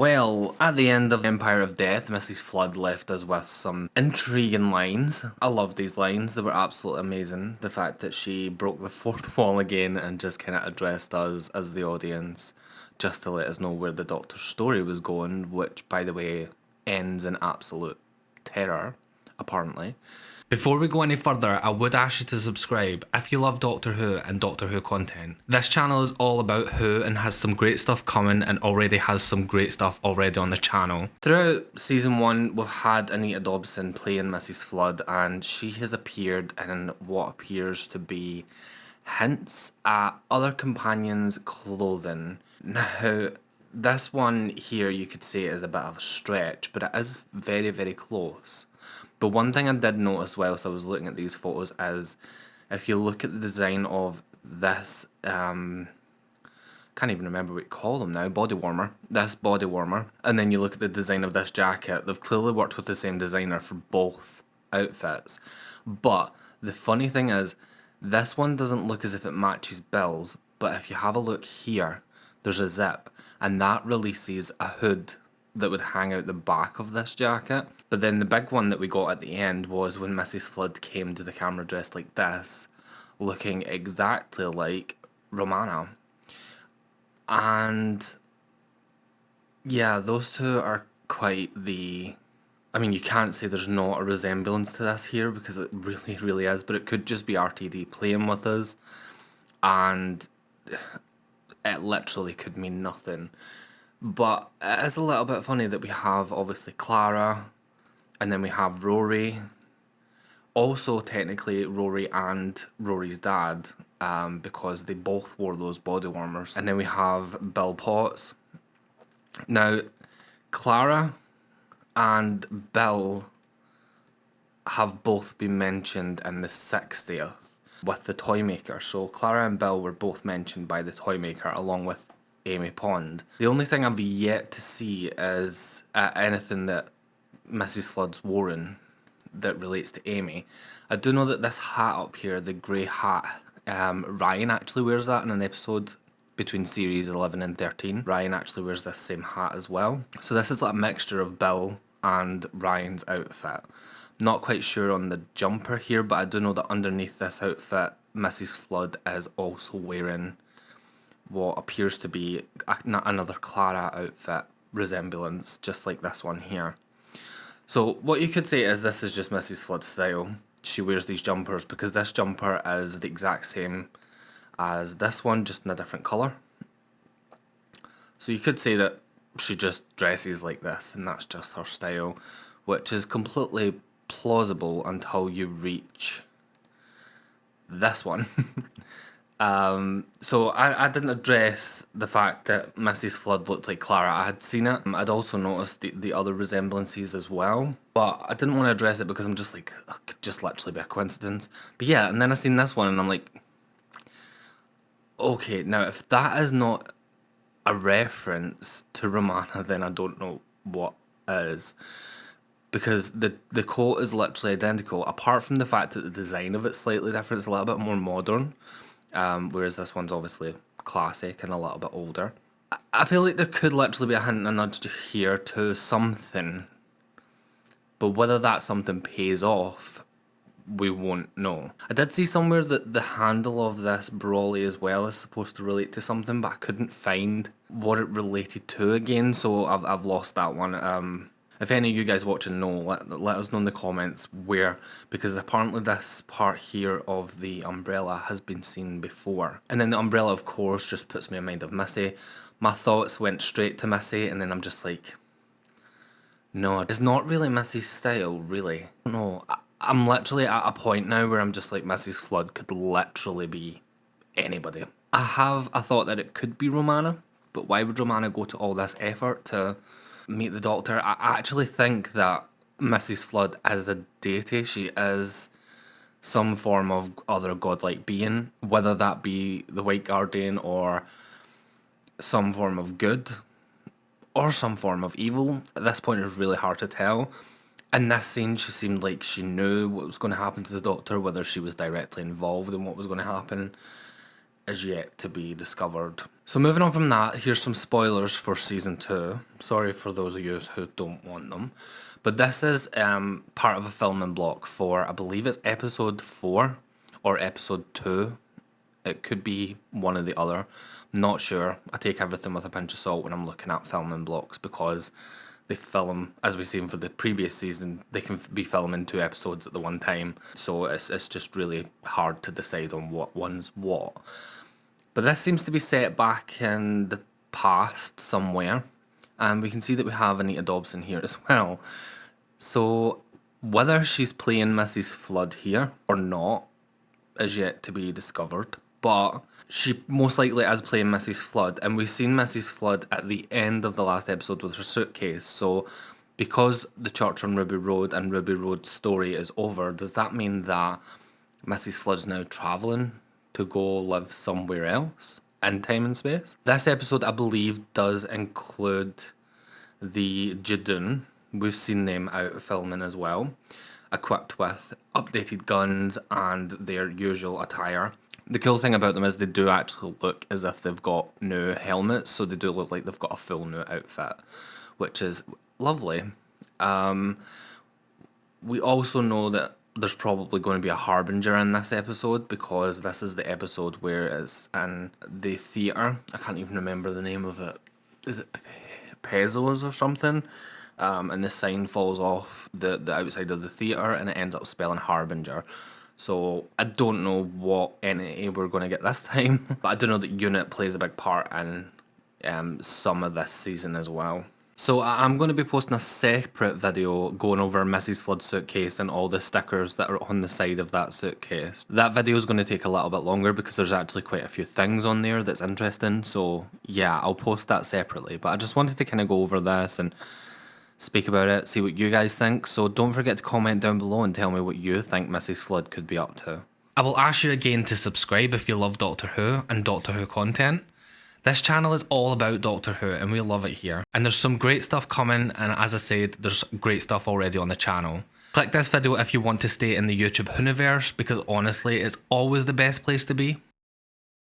Well, at the end of Empire of Death, Mrs. Flood left us with some intriguing lines. I love these lines, they were absolutely amazing. The fact that she broke the fourth wall again and just kind of addressed us as the audience, just to let us know where the Doctor's story was going, which, by the way, ends in absolute terror, apparently. Before we go any further, I would ask you to subscribe if you love Doctor Who and Doctor Who content. This channel is all about Who and has some great stuff coming and already has some great stuff already on the channel. Throughout season 1, we've had Anita Dobson playing Mrs. Flood, and she has appeared in what appears to be hints at other companions' clothing. Now, this one here you could say is a bit of a stretch, but it is very, very close. But one thing I did notice whilst I was looking at these photos is, if you look at the design of this, can't even remember what you call them now, body warmer, and then you look at the design of this jacket, they've clearly worked with the same designer for both outfits. But the funny thing is, this one doesn't look as if it matches Bill's, but if you have a look here, there's a zip, and that releases a hood that would hang out the back of this jacket. But then the big one that we got at the end was when Mrs. Flood came to the camera dressed like this, looking exactly like Romana. And yeah, those two are quite the... I mean, you can't say there's not a resemblance to this here, because it really, really is, but it could just be RTD playing with us, and it literally could mean nothing. But it is a little bit funny that we have, obviously, Clara, and then we have Rory. Also, technically, Rory and Rory's dad, because they both wore those body warmers. And then we have Bill Potts. Now, Clara and Bill have both been mentioned in the 60th with the toy maker. So Clara and Bill were both mentioned by the toy maker along with Amy Pond. The only thing I've yet to see is anything that Mrs. Flood's worn that relates to Amy. I do know that this hat up here, the grey hat, Ryan actually wears that in an episode between series 11 and 13. Ryan actually wears this same hat as well. So this is like a mixture of Bill and Ryan's outfit. Not quite sure on the jumper here, but I do know that underneath this outfit, Mrs. Flood is also wearing what appears to be another Clara outfit resemblance, just like this one here. So what you could say is this is just Mrs. Flood's style. She wears these jumpers because this jumper is the exact same as this one, just in a different colour. So you could say that she just dresses like this and that's just her style, which is completely plausible until you reach this one. So I didn't address the fact that Mrs. Flood looked like Clara. I had seen it. I'd also noticed the other resemblances as well, but I didn't want to address it because I'm just like, it could just literally be a coincidence. But yeah, and then I seen this one and I'm like, okay, now if that is not a reference to Romana, then I don't know what is. Because the coat is literally identical, apart from the fact that the design of it's slightly different. It's a little bit more modern. Whereas this one's obviously classic and a little bit older. I feel like there could literally be a hint and a nudge here to something, but whether that something pays off, we won't know. I did see somewhere that the handle of this brolly as well is supposed to relate to something, but I couldn't find what it related to again, so I've lost that one. If any of you guys watching know, let us know in the comments where, because apparently this part here of the umbrella has been seen before. And then the umbrella, of course, just puts me in mind of Missy. My thoughts went straight to Missy, and then I'm just like, no, it's not really Missy's style, really. No, I'm literally at a point now where I'm just like, Mrs. Flood could literally be anybody. I have a thought that it could be Romana, but why would Romana go to all this effort to meet the Doctor? I actually think that Mrs. Flood is a deity. She is some form of other godlike being, whether that be the White Guardian or some form of good or some form of evil. At this point it's really hard to tell. In this scene she seemed like she knew what was going to happen to the Doctor, whether she was directly involved in what was going to happen. is yet to be discovered. So moving on from that, here's some spoilers for season 2. Sorry for those of you who don't want them. But this is part of a filming block for, I believe it's episode 4 or episode 2. It could be one or the other. I'm not sure. I take everything with a pinch of salt when I'm looking at filming blocks, because they film, as we've seen for the previous season, they can be filming 2 episodes at the one time. So it's just really hard to decide on what one's what. But this seems to be set back in the past somewhere. And we can see that we have Anita Dobson here as well. So whether she's playing Mrs. Flood here or not is yet to be discovered. But she most likely is playing Mrs. Flood. And we've seen Mrs. Flood at the end of the last episode with her suitcase. So because the Church on Ruby Road and Ruby Road's story is over, does that mean that Mrs. Flood's now travelling to go live somewhere else in time and space? This episode, I believe, does include the Jadoon. We've seen them out filming as well, equipped with updated guns and their usual attire. The cool thing about them is they do actually look as if they've got new helmets, so they do look like they've got a full new outfit, which is lovely. We also know that there's probably going to be a harbinger in this episode, because this is the episode where it's in the theatre. I can't even remember the name of it. Is it Pesos or something? And the sign falls off the outside of the theatre and it ends up spelling harbinger. So I don't know what entity we're going to get this time, but I do know that Unit plays a big part in some of this season as well. So I'm going to be posting a separate video going over Mrs. Flood's suitcase and all the stickers that are on the side of that suitcase. That video is going to take a little bit longer because there's actually quite a few things on there that's interesting. So yeah, I'll post that separately. But I just wanted to kind of go over this and speak about it, see what you guys think. So don't forget to comment down below and tell me what you think Mrs. Flood could be up to. I will ask you again to subscribe if you love Doctor Who and Doctor Who content. This channel is all about Doctor Who and we love it here. And there's some great stuff coming, and as I said, there's great stuff already on the channel. Click this video if you want to stay in the YouTube Whoniverse, because honestly, it's always the best place to be.